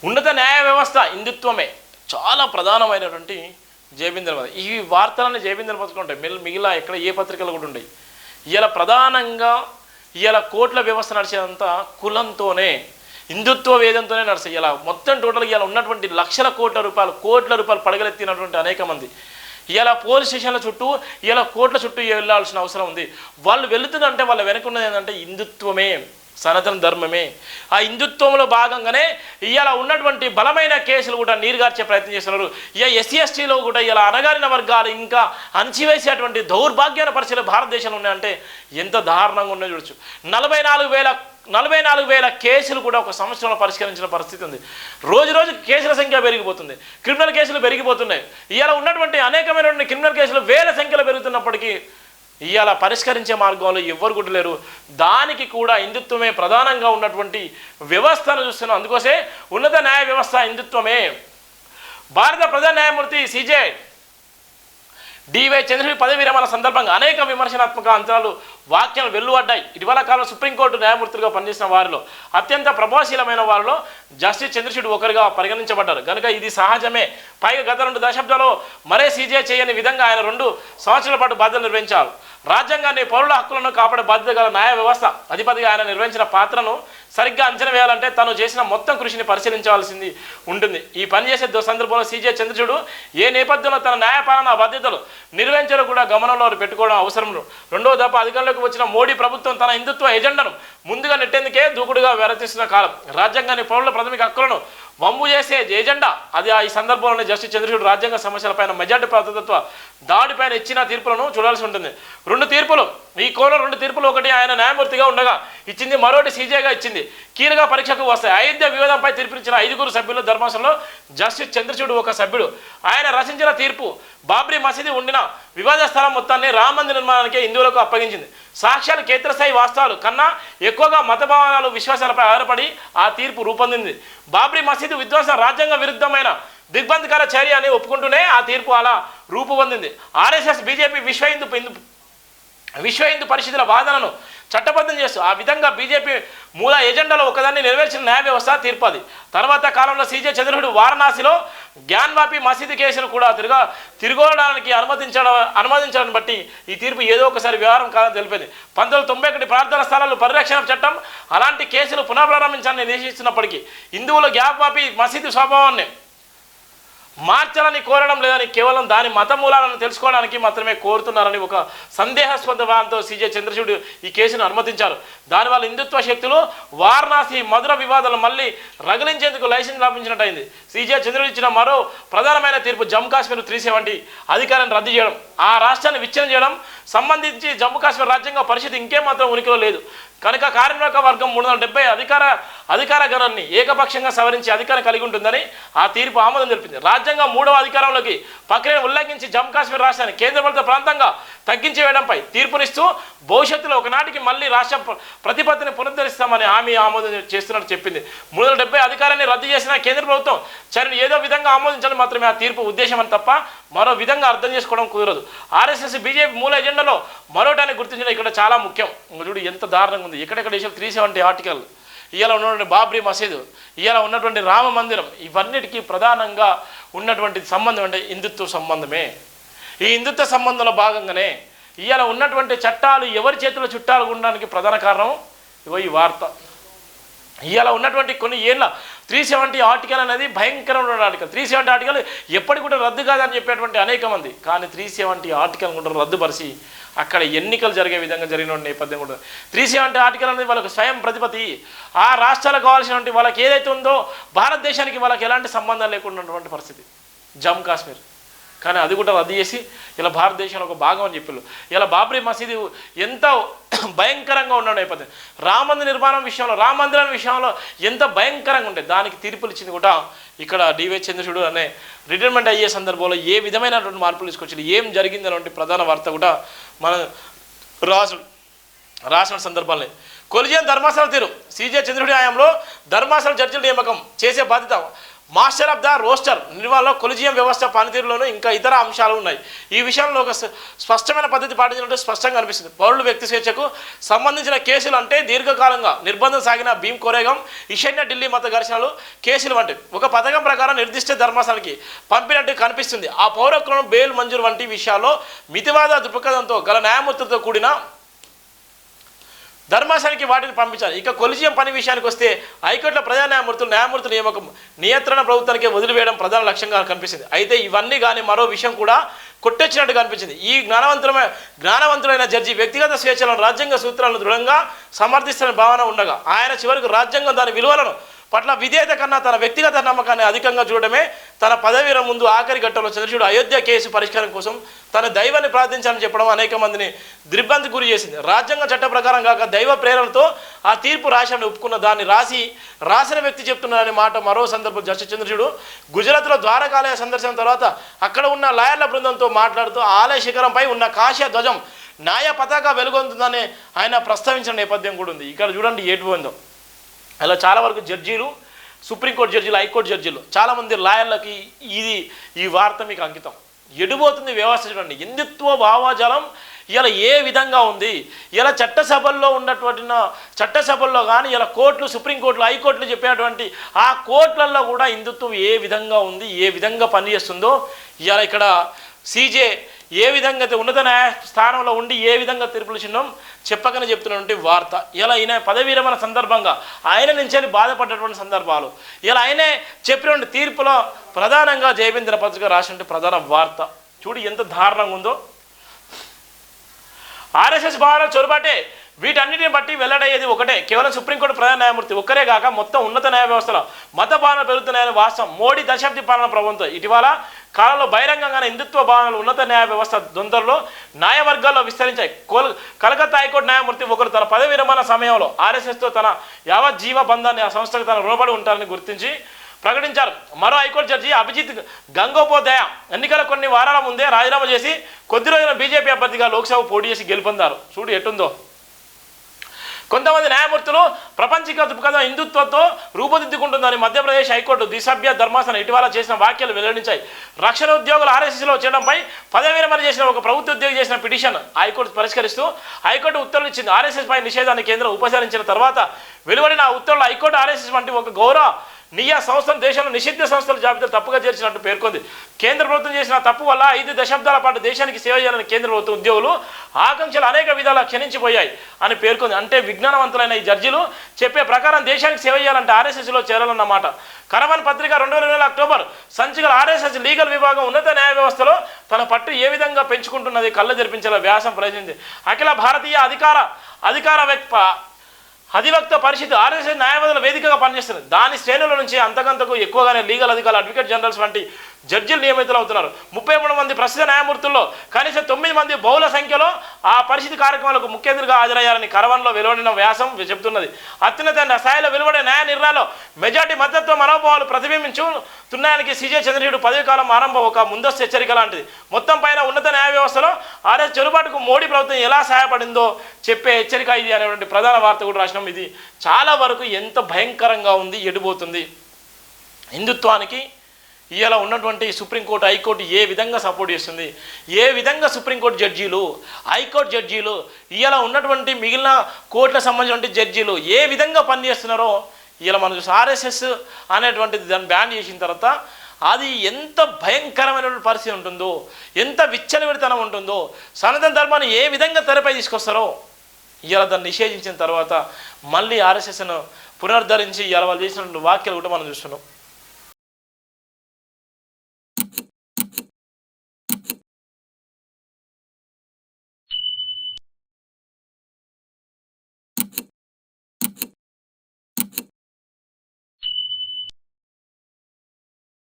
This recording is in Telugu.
ఉన్నత న్యాయ వ్యవస్థ హిందుత్వమే చాలా ప్రధానమైనటువంటి జయబిందర్. ఈ వార్తలన్నీ జయబిందర్ పత్రికలు మిగిలిన ఎక్కడ ఏ పత్రికలు కూడా ఉండవు. ఇలా ప్రధానంగా ఇలా కోట్ల వ్యవస్థ నడిచేదంతా కులంతోనే, హిందుత్వ వేదంతోనే నడుస్తాయి. ఇలా మొత్తం టోటల్గా ఇలా ఉన్నటువంటి లక్షల కోట్ల రూపాయలు పడగలెత్తినటువంటి అనేక మంది ఇలా పోలీస్ స్టేషన్ల చుట్టూ ఇలా కోట్ల చుట్టూ వెళ్ళాల్సిన అవసరం ఉంది. వాళ్ళు వెళుతుందంటే వాళ్ళ వెనుకున్నది ఏంటంటే హిందుత్వమే, సనాతన ధర్మమే. ఆ హిందుత్వంలో భాగంగానే ఇలా ఉన్నటువంటి బలమైన కేసులు కూడా నీరుగార్చే ప్రయత్నం చేస్తున్నారు. ఇక ఎస్సీ ఎస్టీలో కూడా ఇలా అణగారిన వర్గాలు ఇంకా అణచివేసేటువంటి దౌర్భాగ్యమైన పరిస్థితులు భారతదేశంలో ఉన్నాయంటే ఎంత దారుణంగా ఉన్నాయో చూడొచ్చు. 44,000 కేసులు కూడా ఒక సంవత్సరంలో పరిష్కరించిన పరిస్థితి ఉంది. రోజు కేసుల సంఖ్య పెరిగిపోతుంది, క్రిమినల్ కేసులు పెరిగిపోతున్నాయి. ఇలా ఉన్నటువంటి అనేకమైనటువంటి క్రిమినల్ కేసులు వేల సంఖ్యలో పెరుగుతున్నప్పటికీ ఇవాళ పరిష్కరించే మార్గంలో ఎవ్వరు కూడా లేరు. దానికి కూడా హిందుత్వమే ప్రధానంగా ఉన్నటువంటి వ్యవస్థను చూస్తున్నాం. అందుకోసే ఉన్నత న్యాయ వ్యవస్థ హిందుత్వమే. భారత ప్రధాన న్యాయమూర్తి సిజే డివై చంద్రచూడ్ పదవి విరమణ సందర్భంగా అనేక విమర్శనాత్మక అంశాలు వాక్యాలు వెల్లువడ్డాయి. ఇటీవల కాలంలో సుప్రీంకోర్టు న్యాయమూర్తులుగా పనిచేసిన వారిలో అత్యంత ప్రభావశీలమైన వారిలో జస్టిస్ చంద్రచూడ్ ఒకరిగా పరిగణించబడ్డారు కనుక ఇది సహజమే. పైగా గత 2 దశాబ్దాల్లో మరే సీజే చేయని విధంగా ఆయన 2 సంవత్సరాల పాటు బాధ్యతలు నిర్వహించారు. రాజ్యాంగాన్ని, పౌరుల హక్కులను కాపాడే బాధ్యత గల న్యాయ వ్యవస్థ అధిపతిగా ఆయన నిర్వహించిన పాత్రను సరిగ్గా అంచనా వేయాలంటే తను చేసిన మొత్తం కృషిని పరిశీలించాల్సింది ఉంటుంది. ఈ పని చేసే సందర్భంలో సీజే చంద్రచూడ్ ఏ నేపథ్యంలో తన న్యాయపాలన బాధ్యతలు నిర్వహించడం కూడా గమనంలో పెట్టుకోవడం అవసరం. రెండో దఫా అధికారంలోకి వచ్చిన మోడీ ప్రభుత్వం తన హిందుత్వ ఎజెండాను ముందుగా నెట్టేందుకే దూకుడుగా వ్యవహరిస్తున్న కాలం. రాజ్యాంగాన్ని, పౌరుల ప్రాథమిక హక్కులను వమ్ము చేసే ఎజెండా అది. ఈ సందర్భంలోనే జస్టిస్ చంద్రచూడ్ రాజ్యాంగ సమస్యలపైన మెజార్టీ ప్రాతినిధ్యత్వ దాడిపైన ఇచ్చిన తీర్పులను చూడాల్సి ఉంటుంది. 2 తీర్పులు, ఈ కోలో 2 తీర్పులు, ఒకటి ఆయన న్యాయమూర్తిగా ఉండగా ఇచ్చింది, మరోటి సీజేగా ఇచ్చింది. కీలక పరీక్షకు వస్తాయి. అయోధ్య వివాదంపై తీర్పిచ్చిన 5 సభ్యుల ధర్మాసనంలో జస్టిస్ చంద్రచూడ్ ఒక సభ్యుడు. ఆయన రచించిన తీర్పు బాబ్రీ మసీదు ఉండిన వివాద స్థలం మొత్తాన్ని రామ మందిర నిర్మాణానికి హిందువులకు అప్పగించింది. సాక్ష్యాలు, క్షేత్రస్థాయి వాస్తవాలు కన్నా ఎక్కువగా మత భావనాలు, విశ్వాసాలపై ఆధారపడి ఆ తీర్పు రూపొందింది. బాబ్రీ మసీదు విధ్వంసం రాజ్యాంగ విరుద్ధమైన దిగ్బంధకర చర్య అని ఒప్పుకుంటూనే ఆ తీర్పు అలా రూపొందింది. ఆర్ఎస్ఎస్, బీజేపీ, విశ్వ హిందూ పరిషత్తుల వాదనను చట్టబద్ధం చేస్తూ ఆ విధంగా బీజేపీ మూల ఎజెండాలో ఒకదాన్ని నెరవేర్చిన న్యాయ వ్యవస్థ తీర్పు అది. తర్వాత కాలంలో సీజే చంద్రచూడ్ వారణాసిలో జ్ఞాన్వాపి మసీదు కేసును కూడా తిరగడానికి అనుమతించడాన్ని బట్టి ఈ తీర్పు ఏదో ఒకసారి వ్యవహారం కాదని తెలిపింది. 1991 ప్రార్థన స్థలాలు పరిరక్షణ చట్టం అలాంటి కేసులు పునఃప్రారంభించాలని నిర్దేశిస్తున్నప్పటికీ హిందువుల జ్ఞాన్వాపి మసీదు స్వభావాన్ని మార్చాలని కోరడం లేదని, కేవలం దాని మత మూలాలను తెలుసుకోవడానికి మాత్రమే కోరుతున్నారని ఒక సందేహాస్పద వాదంతో సీజే చంద్రచూడ్ ఈ కేసును అనుమతించారు. దానివల్ల హిందుత్వ శక్తులు వారణాసి, మధుర వివాదాలు మళ్ళీ రగిలించేందుకు లైసెన్స్ లభించినట్టయింది. సీజే చంద్రచూడ్ ఇచ్చిన మరో ప్రధానమైన తీర్పు జమ్మూ కాశ్మీర్ 370 అధికారాన్ని రద్దు చేయడం, ఆ రాష్ట్రాన్ని విచ్ఛిన్నం చేయడం సంబంధించి జమ్మూ కాశ్మీర్ రాజ్యాంగ పరిషత్ ఇంకేమాత్రం ఉనికిలో లేదు కనుక కార్మిక వర్గం 370 అధికార గణాన్ని ఏకపక్షంగా సవరించి అధికారం కలిగి ఉంటుందని ఆ తీర్పు ఆమోదం తెలిపింది. రాజ్యాంగం 3వ అధికారంలోకి ప్రక్రియను ఉల్లంఘించి జమ్మూ కాశ్మీర్ రాష్ట్రాన్ని కేంద్రపాలిత ప్రాంతంగా తగ్గించి వేయడంపై తీర్పునిస్తూ భవిష్యత్తులో ఒకనాటికి మళ్ళీ రాష్ట్ర ప్రతిపత్తిని పునరుద్ధరిస్తామని హామీ ఆమోదం చేస్తున్నట్టు చెప్పింది. 370 అధికారాన్ని రద్దు చేసిన కేంద్ర ప్రభుత్వం చర్యను ఏదో విధంగా ఆమోదించాలని మాత్రమే ఆ తీర్పు ఉద్దేశం అని తప్ప మరో విధంగా అర్థం చేసుకోవడం కుదరదు. ఆర్ఎస్ఎస్, బీజేపీ మూల ఎజెండాలో మరోటాన్ని గుర్తించడం ఇక్కడ చాలా ముఖ్యం. చూడు ఎంత దారుణంగా ఉంది. ఎక్కడెక్కడ 370 ఆర్టికల్, ఇవాళ ఉన్నటువంటి బాబ్రీ మసీదు, ఇవాళ ఉన్నటువంటి రామ మందిరం, ఇవన్నిటికీ ప్రధానంగా ఉన్నటువంటి సంబంధం అంటే హిందుత్వ సంబంధమే. ఈ హిందుత్వ సంబంధంలో భాగంగానే ఇవాళ ఉన్నటువంటి చట్టాలు ఎవరి చేతిలో చుట్టాలు ఉండడానికి ప్రధాన కారణం ఇగో ఈ వార్త. ఇవాళ ఉన్నటువంటి కొన్ని ఏళ్ళ 370 ఆర్టికల్ అనేది భయంకరమైన ఆర్టికల్. 370 ఆర్టికల్ ఎప్పటికి కూడా రద్దు కాదని చెప్పేటువంటి అనేక మంది, కానీ 370 ఆర్టికల్ కూడా రద్దుపరిచి అక్కడ ఎన్నికలు జరిగే విధంగా జరిగిన నేపథ్యం కూడా. 370 ఆర్టికల్ అనేది వాళ్ళకు స్వయం ప్రతిపత్తి. ఆ రాష్ట్రాలకు కావాల్సినటువంటి వాళ్ళకి ఏదైతే ఉందో భారతదేశానికి వాళ్ళకి ఎలాంటి సంబంధం లేకున్నటువంటి పరిస్థితి జమ్మూ కాశ్మీర్. కానీ అది కూడా రద్దు చేసి ఇలా భారతదేశంలో ఒక భాగం అని చెప్పారు. ఇలా బాబ్రీ మసీదు ఎంత భయంకరంగా ఉన్న నేపథ్యం, రామ మందిరం విషయంలో ఎంత భయంకరంగా ఉంటే దానికి తీర్పులు ఇచ్చింది కూడా ఇక్కడ డివై చంద్రచూడ్ అనే రిటైర్మెంట్ అయ్యే సందర్భంలో ఏ విధమైనటువంటి మార్పులు తీసుకొచ్చి ఏం జరిగింది అనేటువంటి ప్రధాన వార్త కూడా మనం రాసిన సందర్భాలే. కొలిజియన్ ధర్మాసనం తీరు, సీజే చంద్రచూడ్ హయాంలో ధర్మాసనం జడ్జిల నియామకం చేసే బాధ్యత మాస్టర్ ఆఫ్ ద రోస్టర్ నిర్వహణలో కొలిజియం వ్యవస్థ పనితీరులోనూ ఇంకా ఇతర అంశాలు ఉన్నాయి. ఈ విషయంలో ఒక స్పష్టమైన పద్ధతి పాటించినట్టు స్పష్టంగా అనిపిస్తుంది. పౌరులు వ్యక్తి స్వేచ్ఛకు సంబంధించిన కేసులు అంటే దీర్ఘకాలంగా నిర్బంధం సాగిన భీమ్ కోరేగం, ఈశాన్య ఢిల్లీ మత ఘర్షణలు కేసులు వంటివి ఒక పథకం ప్రకారం నిర్దిష్ట ధర్మాసనానికి పంపినట్టు కనిపిస్తుంది. ఆ పౌరకులను బెయిల్ మంజూరు వంటి విషయాల్లో మితివాద దృక్పథంతో గల న్యాయమూర్తులతో కూడిన ధర్మాసనానికి వాటిని పంపించాలి. ఇక కొలిజియం పని విషయానికి వస్తే హైకోర్టులో ప్రధాన న్యాయమూర్తుల నియామకం నియంత్రణ ప్రభుత్వానికి వదిలివేయడం ప్రధాన లక్ష్యంగా కనిపిస్తుంది. అయితే ఇవన్నీ కానీ మరో విషయం కూడా కొట్టొచ్చినట్టు కనిపించింది. ఈ జ్ఞానవంతులైన జడ్జి వ్యక్తిగత స్వేచ్ఛలను రాజ్యాంగ సూత్రాలను దృఢంగా సమర్థిస్తున్న భావన ఉండగా ఆయన చివరికి రాజ్యాంగం దాని విలువలను పట్ల విధేయత కన్నా తన వ్యక్తిగత నమ్మకాన్ని అధికంగా చూడడమే తన పదవీర ముందు ఆఖరి ఘట్టంలో చంద్రచూడ్ అయోధ్య కేసు పరిష్కారం కోసం తన దైవాన్ని ప్రార్థించాలని చెప్పడం అనేక మందిని దిగ్భ్రాంతికి గురి చేసింది. రాజ్యాంగ చట్ట ప్రకారం కాక దైవ ప్రేరణతో ఆ తీర్పు రాశాన్ని ఒప్పుకున్న దాన్ని రాసిన వ్యక్తి చెప్తున్నారనే మాట మరో సందర్భం జస్టిస్ చంద్రచూడ్ గుజరాత్లో ద్వారకాలయ సందర్శన తర్వాత అక్కడ ఉన్న లాయర్ల బృందంతో మాట్లాడుతూ ఆలయ శిఖరంపై ఉన్న కాషాయ ధ్వజం న్యాయ పతాక వెలుగొందుతుందని ఆయన ప్రస్తావించిన నేపథ్యం కూడా ఉంది. ఇక్కడ చూడండి ఏటు ఉందో. అలా చాలా వరకు జడ్జీలు, సుప్రీంకోర్టు జడ్జీలు, హైకోర్టు జడ్జీలు, చాలామంది లాయర్లకి ఈ వార్త మీకు అంకితం. ఎడిపోతుంది వ్యవస్థ. చూడండి హిందుత్వ భావజాలం ఇలా ఏ విధంగా ఉంది. ఇలా చట్టసభల్లో చట్టసభల్లో కానీ ఇలా కోర్టులు, సుప్రీంకోర్టులు, హైకోర్టులు చెప్పేటువంటి ఆ కోర్టులలో కూడా హిందుత్వం ఏ విధంగా ఉంది, ఏ విధంగా పనిచేస్తుందో ఇలా ఇక్కడ సీజే ఏ విధంగా అయితే ఉన్నత న్యాయ స్థానంలో ఉండి ఏ విధంగా తీర్పులు చిహ్నం చెప్పకనే చెప్తున్నటువంటి వార్త. ఇలా ఈయన పదవి విరమణ సందర్భంగా ఆయన నుంచి బాధపడ్డటువంటి సందర్భాలు ఇలా ఆయనే చెప్పినటువంటి తీర్పులో ప్రధానంగా జయబేంద్ర పత్రిక రాసినటువంటి ప్రధాన వార్త. చూడు ఎంత దారుణంగా ఉందో. ఆర్ఎస్ఎస్ భావన చొరబాటే వీటన్నిటిని బట్టి వెల్లడయ్యేది ఒకటే, కేవలం సుప్రీంకోర్టు ప్రధాన న్యాయమూర్తి ఒక్కరే కాక మొత్తం ఉన్నత న్యాయ వ్యవస్థలో మత భావన పెరుగుతున్నాయని వాస్తవం. మోడీ దశాబ్ది పాలన ప్రభుత్వం ఇటీవల కాలంలో బహిరంగంగానే హిందుత్వ భావనలు ఉన్నత న్యాయ వ్యవస్థ దొందరలో న్యాయవర్గాల్లో విస్తరించాయి. కలకత్తా హైకోర్టు న్యాయమూర్తి ఒకరు తన పదవి విరమణ సమయంలో ఆర్ఎస్ఎస్తో తన యావజ్జీవ బంధాన్ని ఆ సంస్థకు తన రుణపడి ఉంటారని గుర్తించి ప్రకటించారు. మరో హైకోర్టు జడ్జి అభిజిత్ గంగోపాధ్యాయ ఎన్నికల కొన్ని వారాల ముందే రాజీనామా చేసి కొద్ది రోజుల బీజేపీ అభ్యర్థిగా లోక్సభ పోటీ చేసి గెలుపొందారు. చూడు ఎటుందో. కొంతమంది న్యాయమూర్తులు ప్రపంచిక దృక్పథం హిందుత్వంతో రూపుదిద్దుకుంటుందని మధ్యప్రదేశ్ హైకోర్టు ద్విసభ్య ధర్మాసనం ఇటీవల చేసిన వ్యాఖ్యలు వెల్లడించాయి. రక్షణ ఉద్యోగులు ఆర్ఎస్ఎస్లో చేయడంపై పదవి విరమణ చేసిన ఒక ప్రభుత్వ ఉద్యోగి చేసిన పిటిషన్ హైకోర్టు పరిష్కరిస్తూ హైకోర్టు ఉత్తర్వులు ఇచ్చింది. ఆర్ఎస్ఎస్ పై నిషేధాన్ని కేంద్రం ఉపసంహరించిన తర్వాత వెలువడిన ఆ ఉత్తర్వులు హైకోర్టు ఆర్ఎస్ఎస్ వంటి ఒక గౌరవనీయ సంస్థను దేశంలో నిషిద్ధ సంస్థల జాబితా తప్పుగా చేర్చినట్టు పేర్కొంది. కేంద్ర ప్రభుత్వం చేసిన తప్పు వల్ల 5 దశాబ్దాల పాటు దేశానికి సేవ చేయాలని కేంద్ర ప్రభుత్వ ఉద్యోగులు ఆకాంక్షలు అనేక విధాలా క్షీణించిపోయాయి అని పేర్కొంది. అంటే విజ్ఞానవంతులైన ఈ జడ్జీలు చెప్పే ప్రకారం దేశానికి సేవ చేయాలంటే ఆర్ఎస్ఎస్లో చేరాలన్నమాట. కరవన్ పత్రిక 2020 అక్టోబర్ సంచికల ఆర్ఎస్ఎస్ లీగల్ విభాగం ఉన్నత న్యాయ వ్యవస్థలో తన పట్టు ఏ విధంగా పెంచుకుంటున్నది కళ్ళ జరిపించేలా వ్యాసం ప్రయత్నించింది. అఖిల భారతీయ అధివక్త పరిషత్ ఆర్ఎస్ఎస్ న్యాయవాదుల వేదికగా పనిచేస్తుంది. దాని శ్రేణుల నుంచి అంతకంతకు ఎక్కువగానే లీగల్ అధికారులు, అడ్వకేట్ జనరల్స్ వంటి జడ్జీలు నియమితులు అవుతున్నారు. 33 మంది ప్రస్తుత న్యాయమూర్తుల్లో కనీసం 9 మంది బహుళ సంఖ్యలో ఆ పరిషత్ కార్యక్రమాలకు ముఖ్య అతిథిగా హాజరయ్యారని కరవన్లో వెలువడిన వ్యాసం చెబుతున్నది. అత్యున్నత స్థాయిలో వెలువడే న్యాయ నిర్ణయాల్లో మెజార్టీ మద్దతు మనోభావాలు ప్రతిబింబించుతున్నాయని సీజే చంద్రచూడ్ పదవి కాలం ఆరంభం ఒక ముందస్తు హెచ్చరిక లాంటిది. మొత్తం పైన ఉన్నత న్యాయ వ్యవస్థలో ఆర్ఎస్ చెరుబాటుకు మోడీ ప్రభుత్వం ఎలా సహాయపడిందో చెప్పే హెచ్చరిక ఇది అనేటువంటి ప్రధాన వార్త కూడా రాసినాం. ఇది చాలా వరకు ఎంత భయంకరంగా ఉంది, ఎడిపోతుంది. హిందుత్వానికి ఇలా ఉన్నటువంటి సుప్రీంకోర్టు, హైకోర్టు ఏ విధంగా సపోర్ట్ చేస్తుంది, ఏ విధంగా సుప్రీంకోర్టు జడ్జీలు, హైకోర్టు జడ్జీలు, ఇలా ఉన్నటువంటి మిగిలిన కోర్టులకు సంబంధించినటువంటి జడ్జీలు ఏ విధంగా పనిచేస్తున్నారో ఇలా మనం చూసి ఆర్ఎస్ఎస్ అనేటువంటిది దాన్ని బ్యాన్ చేసిన తర్వాత అది ఎంత భయంకరమైనటువంటి పరిస్థితి ఉంటుందో, ఎంత విచ్చలవిడితనం ఉంటుందో, సనాతన ధర్మాన్ని ఏ విధంగా తెరపై తీసుకొస్తారో ఇలా దాన్ని నిషేధించిన తర్వాత మళ్ళీ ఆర్ఎస్ఎస్ను పునరుద్ధరించి ఇలా వాళ్ళు చేసినటువంటి వ్యాఖ్యలు కూడా మనం చూస్తున్నాం.